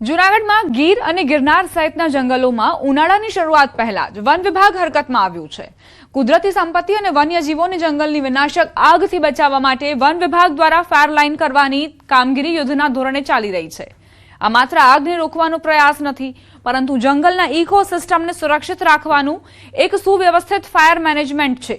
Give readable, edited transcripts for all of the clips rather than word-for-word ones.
જૂનાગઢમાં ગીર અને ગિરનાર સહિતના જંગલોમાં ઉનાળાની શરૂઆત પહેલા જ વન વિભાગ હરકતમાં આવ્યું છે। કુદરતી સંપત્તિ અને વન્યજીવોને જંગલની વિનાશક આગથી બચાવવા માટે વન વિભાગ દ્વારા ફાયર લાઇન કરવાની કામગીરી યુદ્ધના ધોરણે ચાલી રહી છે। આ માત્ર આગને રોકવાનો પ્રયાસ નથી, પરંતુ જંગલના ઇકોસિસ્ટમને સુરક્ષિત રાખવાનું એક સુવ્યવસ્થિત ફાયર મેનેજમેન્ટ છે।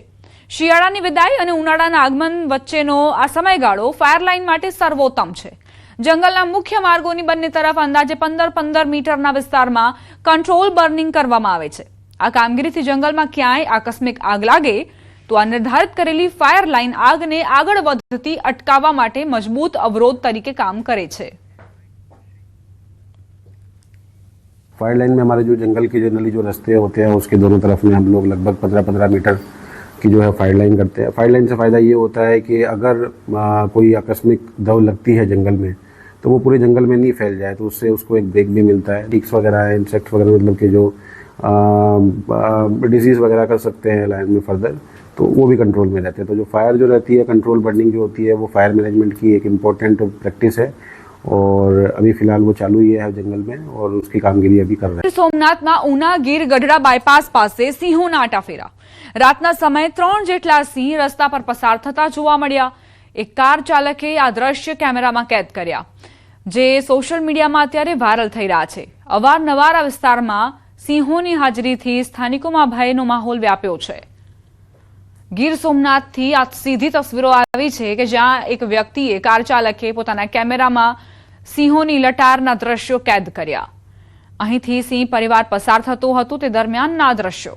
શિયાળાની વિદાય અને ઉનાળાના આગમન વચ્ચેનો આ સમયગાળો ફાયર લાઇન માટે સર્વોત્તમ છે। જંગલના મુખ્ય માર્ગોની બંને તરફ અંદાજે 15 મીટરના વિસ્તારમાં કંટ્રોલ બર્નિંગ કરવામાં આવે છે। આ કામગીરીથી જંગલમાં ક્યાંય આકસ્મિક આગ લાગે તો આ નિર્ધારિત કરેલી ફાયર લાઇન આગને આગળ વધતી અટકાવવા માટે મજબૂત અવરોધ તરીકે કામ કરે છે। फायर लाइन में हमारे जो जंगल के जनरली जो रास्ते होते हैं उसके दोनों तरफ में हम लोग लगभग 15-15 मीटर की जो है फायर लाइन करते हैं। फायर लाइन से फ़ायदा ये होता है कि अगर कोई आकस्मिक दव लगती है जंगल में तो वो पूरे जंगल में नहीं फैल जाए, तो उससे उसको एक ब्रेक भी मिलता है। टिक्स वगैरह है, इंसेक्ट वगैरह मतलब कि जो डिजीज़ वगैरह कर सकते हैं लाइन में फर्दर, तो वो भी कंट्रोल में रहते हैं। तो जो फायर जो रहती है, कंट्रोल बर्निंग जो होती है, वो फायर मैनेजमेंट की एक इम्पोर्टेंट प्रैक्टिस है और अभी फिलहाल वो चालू ही है जंगल में और उसकी कामगिरी अभी कर रहे हैं। સોમનાથના ઉના ગીર ગઢડા બાયપાસ પાસે સિંહોના આટાફેરા। રાતના સમયે 3 જેટલા સિંહ રસ્તા પર પસાર થતા જોવા મળ્યા। એક કાર ચાલકે આ દ્રશ્ય કેમેરામાં કેદ કર્યા, જે સોશિયલ મીડિયામાં અત્યારે વાયરલ થઈ રહ્યા છે। અવારનવાર આ વિસ્તારમાં સિંહોની હાજરીથી સ્થાનિકોમાં ભયનો માહોલ વ્યાપ્યો છે। ગીર સોમનાથથી આ સીધી તસવીરો આવી છે કે જ્યાં એક વ્યક્તિએ કાર ચાલકે પોતાના કેમેરામાં સિંહોની લટારના દ્રશ્યો કેદ કર્યા। અહીંથી સિંહ પરિવાર પસાર થતો હતો તે દરમિયાનના દ્રશ્યો।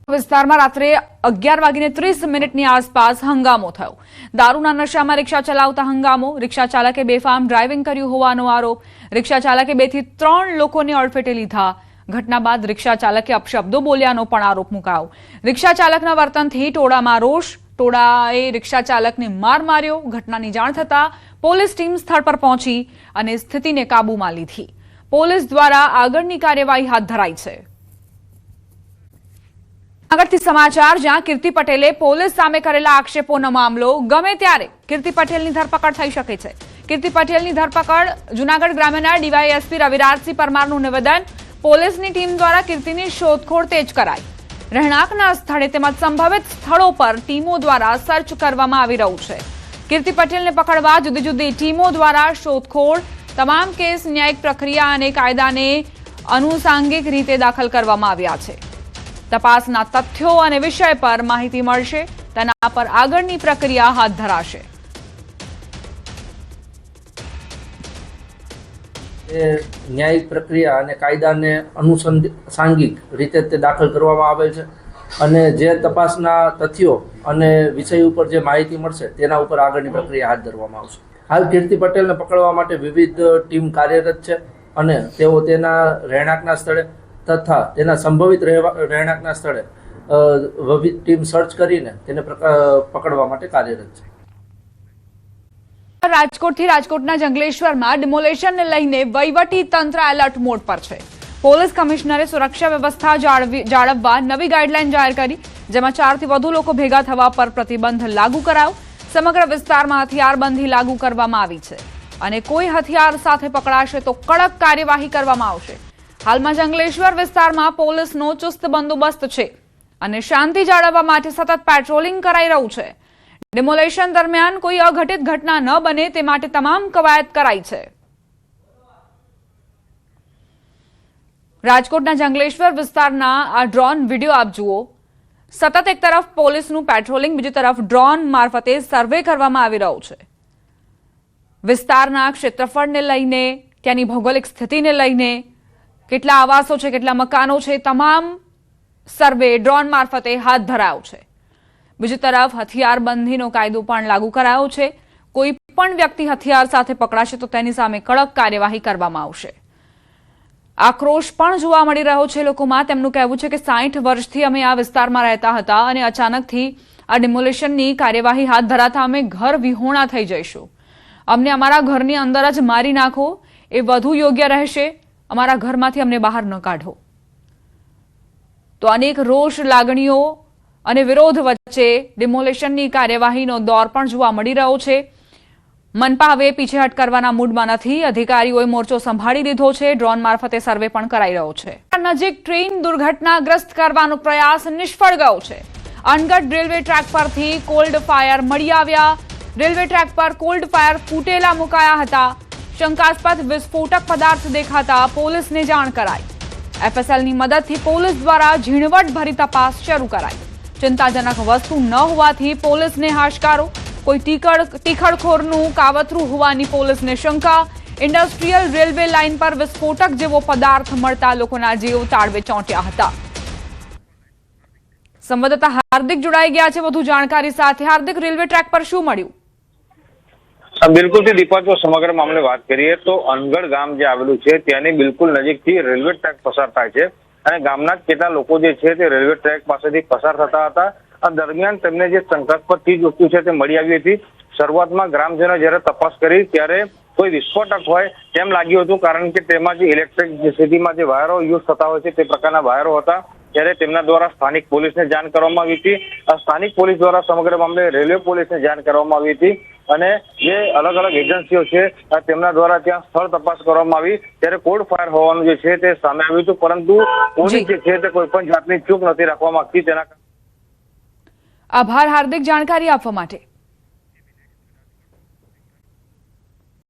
વિસ્તારમાં રાત્રે 11:30ની આસપાસ હંગામો થયો। દારૂના નશામાં રિક્ષા ચલાવતા હંગામો। રિક્ષા ચાલકે બેફામ ડ્રાઇવિંગ કર્યું હોવાનો આરોપ। રિક્ષા ચાલકે 2 થી 3 લોકોને અડફેટે લીધા। ઘટના બાદ રિક્ષા ચાલકે અપશબ્દો બોલ્યાનો પણ આરોપ મુકાયો। રિક્ષા ચાલકના વર્તનથી ટોળામાં રોષ। ટોળાએ રિક્ષા ચાલકને માર માર્યો। ઘટનાની જાણ થતાં પોલીસ ટીમ સ્થળ પર પહોંચી અને સ્થિતિને કાબૂમાં લીધી। પોલીસ દ્વારા આગળની કાર્યવાહી હાથ ધરાઈ છે। આગળથી સમાચાર, જ્યાં કીર્તિ પટેલે પોલીસ સામે કરેલા આક્ષેપોનો મામલો ગમે ત્યારે કીર્તિ પટેલની ધરપકડ થઈ શકે છે। કીર્તિ પટેલની ધરપકડ જૂનાગઢ ગ્રામ્યના ડીવાયએસપી રવિરાજસિંહ પરમારનું નિવેદન। પોલીસની ટીમ દ્વારા કીર્તિની શોધખોળ તેજ કરાઈ। રહેણાંકના સ્થળે તેમજ સંભવિત સ્થળો પર ટીમો દ્વારા સર્ચ કરવામાં આવી રહ્યું છે। કીર્તિ પટેલને પકડવા જુદી જુદી ટીમો દ્વારા શોધખોળ। તમામ કેસ ન્યાયિક પ્રક્રિયા અને કાયદાને અનુસાંગિક રીતે દાખલ કરવામાં આવ્યા છે। તપાસના તથ્યો અને વિષય પર માહિતી મળશે, તેના પર આગળની પ્રક્રિયા હાથ ધરાશે। ન્યાયિક પ્રક્રિયા અને કાયદાને અનુસાંગિક રીતે તે દાખલ કરવામાં આવે છે અને જે તપાસના તથ્યો અને વિષય ઉપર જે માહિતી મળશે તેના ઉપર આગળની પ્રક્રિયા હાથ ધરવામાં આવશે। હાલ કીર્તિ પટેલને પકડવા માટે વિવિધ ટીમ કાર્યરત છે અને તેઓ તેના રહેણાંકના સ્થળે તથા તેના સંભવિત રહેણાંકના સ્થળે વિવિધ ટીમ સર્ચ કરીને તેને પકડવા માટે કાર્યરત છે। રાજકોટથી રાજકોટના જંગલેશ્વરમાં ડિમોલેશનને લઈને વહીવટી તંત્ર એલર્ટ મોડ પર છે। પોલીસ કમિશનરે સુરક્ષા વ્યવસ્થા જાળવવા નવી ગાઈડલાઈન જાહેર કરી, જેમાં 4 થી વધુ લોકો ભેગા થવા પર પ્રતિબંધ લાગુ કરાયો। સમગ્ર વિસ્તારમાં હથિયારબંધી લાગુ કરવામાં આવી છે અને કોઈ હથિયાર સાથે પકડાશે તો કડક કાર્યવાહી કરવામાં આવશે। હાલમાં જંગલેશ્વર વિસ્તારમાં પોલીસનો ચુસ્ત બંદોબસ્ત છે અને શાંતિ જાળવવા માટે સતત પેટ્રોલિંગ કરાઈ રહ્યું છે। ડિમોલેશન દરમિયાન કોઈ અઘટિત ઘટના ન બને તે માટે તમામ કવાયત કરાઈ છે। રાજકોટના જંગલેશ્વર વિસ્તારના આ ડ્રોન વિડીયો આપ જુઓ। સતત એક તરફ પોલીસનું પેટ્રોલિંગ, બીજી તરફ ડ્રોન મારફતે સર્વે કરવામાં આવી રહ્યું છે। વિસ્તારના ક્ષેત્રફળને લઈને, ત્યાંની ભૌગોલિક સ્થિતિને લઈને, કેટલા આવાસો છે, કેટલા મકાનો છે, તમામ સર્વે ડ્રોન મારફતે હાથ ધરાયો છે। બીજી તરફ હથિયારબંધીનો કાયદો પણ લાગુ કરાયો છે। કોઈ પણ વ્યક્તિ હથિયાર સાથે પકડાશે તો તેની સામે કડક કાર્યવાહી કરવામાં આવશે। આક્રોશ પણ જોવા મળી રહ્યો છે લોકોમાં। તેમનું કહેવું છે કે 60 વર્ષથી અમે આ વિસ્તારમાં રહેતા હતા અને અચાનકથી આ ડિમોલેશનની કાર્યવાહી હાથ ધરાતા અમે ઘર વિહોણા થઈ જઈશું। અમને અમારા ઘરની અંદર જ મારી નાખો એ વધુ યોગ્ય રહેશે। અમારા ઘરમાંથી અમને બહાર ન કાઢો। તો અનેક રોષ લાગણીઓ અને વિરોધ વચ્ચે ડિમોલેશનની કાર્યવાહીનો દોર પણ જોવા મળી રહ્યો છે। મનપા હવે પીછેહટ કરવાના મૂડમાં નથી. અધિકારીઓએ મોરચો સંભાળી લીધો છે. ડ્રોન મારફતે સર્વે પણ કરાઈ રહ્યો છે. નજીક ટ્રેન દુર્ઘટનાગ્રસ્ત કરવાનો પ્રયાસ નિષ્ફળ ગયો છે. અનગઢ રેલવે ટ્રેક પરથી કોલ્ડ ફાયર મળી આવ્યા. રેલવે ટ્રેક પર કોલ્ડ ફાયર ફૂટેલા મુકાયા હતા. શંકાસ્પદ વિસ્ફોટક પદાર્થ દેખાતા પોલીસને જાણ કરાઈ. એફએસએલની મદદથી પોલીસ દ્વારા ઝીણવટભરી તપાસ શરૂ કરાઈ. ચિંતાજનક વસ્તુ ન હોવાથી પોલીસને હાશકારો. કોઈ ટીખળખોરનું કાવતરું હોવાની પોલીસને શંકા. ઇન્ડસ્ટ્રીયલ રેલવે લાઇન પર વિસ્ફોટક જેવો પદાર્થ મળતા લોકોના જીવ તાળવે ચોંટ્યા હતા. સંવાદદાતા હાર્દિક જોડાઈ ગયા છે વધુ જાણકારી સાથે. હાર્દિક, રેલવે ટ્રેક પર શું મળ્યું? બિલકુલ થી દીપા, જો સમગ્ર મામલે વાત કરીએ તો અનગઢ ગામ જે આવેલું છે ત્યાંની બિલકુલ નજીકથી રેલવે ટ્રેક પસાર થાય છે અને ગામના જ કેટલા લોકો જે છે તે રેલવે ટ્રેક પાસેથી પસાર થતા હતા. આ દરમિયાન તેમને જે શંકાસ્પદ ચીજ વસ્તુ છે તે મળી આવી હતી. શરૂઆતમાં ગ્રામજનો જ્યારે તપાસ કરી ત્યારે કોઈ વિસ્ફોટક હોય તેમ લાગ્યું હતું, કારણ કે તેમાં જે ઇલેક્ટ્રિસિટીમાં જે વાયરો યુઝ થતા હોય છે તે પ્રકારના વાયરો હતા. ત્યારે તેમના દ્વારા સ્થાનિક પોલીસને જાણ કરવામાં આવી હતી. સ્થાનિક પોલીસ દ્વારા સમગ્ર મામલે રેલવે પોલીસને જાણ કરવામાં આવી હતી અને જે અલગ અલગ એજન્સીઓ છે તેમના દ્વારા ત્યાં સ્થળ તપાસ કરવામાં આવી. ત્યારે કોલ્ડ ફાયર હોવાનું જે છે તે સામે આવ્યું હતું, પરંતુ પોલીસ જે છે તે કોઈ પણ જાતની ચૂક નથી રાખવા માંગતી. તેના આભાર હાર્દિક, જાણકારી આપવા માટે.